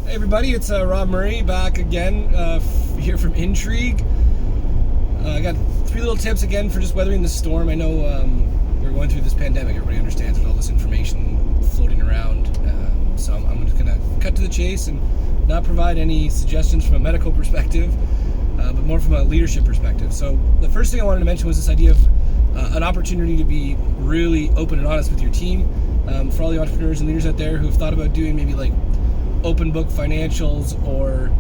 Hey everybody, it's Rob Murray back again here from Intrigue. I got 3 little tips again for just weathering the storm. I know we're going through this pandemic. Everybody understands with all this information floating around. So I'm just going to cut to the chase and not provide any suggestions from a medical perspective, but more from a leadership perspective. So the first thing I wanted to mention was this idea of an opportunity to be really open and honest with your team. For all the entrepreneurs and leaders out there who have thought about doing maybe like open book financials or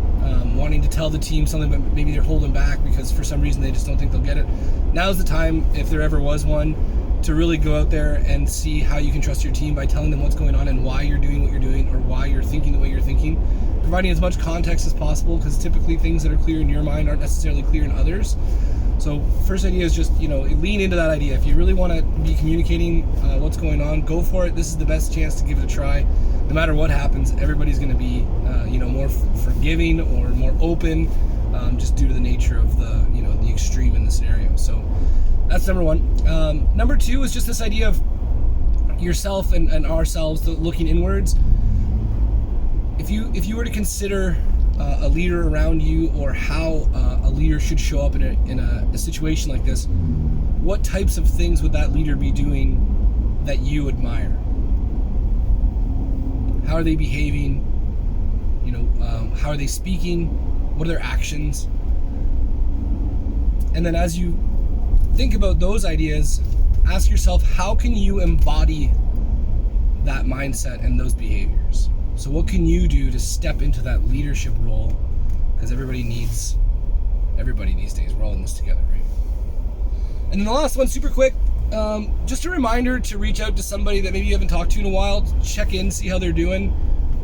wanting to tell the team something but maybe they're holding back because for some reason they just don't think they'll get it. Now's the time, if there ever was one, to really go out there and see how you can trust your team by telling them what's going on and why you're doing what you're doing or why you're thinking the way you're thinking, providing as much context as possible, because typically things that are clear in your mind aren't necessarily clear in others. So first idea is just, lean into that idea. If you really want to be communicating what's going on, go for it. This is the best chance to give it a try. No matter what happens, everybody's going to be, more forgiving or more open, just due to the nature of the extreme in the scenario. So that's number one. Number two is just this idea of yourself and ourselves looking inwards. If you were to consider a leader around you or how a leader should show up in a situation like this, what types of things would that leader be doing that you admire? How are they behaving? How are they speaking? What are their actions? And then as you think about those ideas, ask yourself, how can you embody that mindset and those behaviors? So what can you do to step into that leadership role? Because everybody needs these. We're all in this together, right? And then the last one, super quick, just a reminder to reach out to somebody that maybe you haven't talked to in a while, check in, see how they're doing.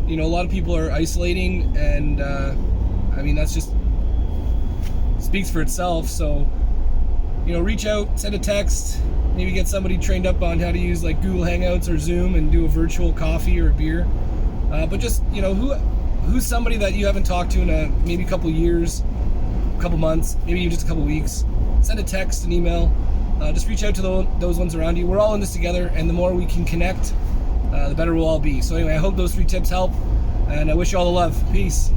A lot of people are isolating, and that's just speaks for itself. So, reach out, send a text, maybe get somebody trained up on how to use like Google Hangouts or Zoom and do a virtual coffee or a beer. But just, who's somebody that you haven't talked to in maybe a couple years, a couple months, maybe even just a couple weeks. Send a text, an email. Just reach out to those ones around you. We're all in this together, and the more we can connect, the better we'll all be. So anyway, I hope those 3 tips help, and I wish you all the love. Peace.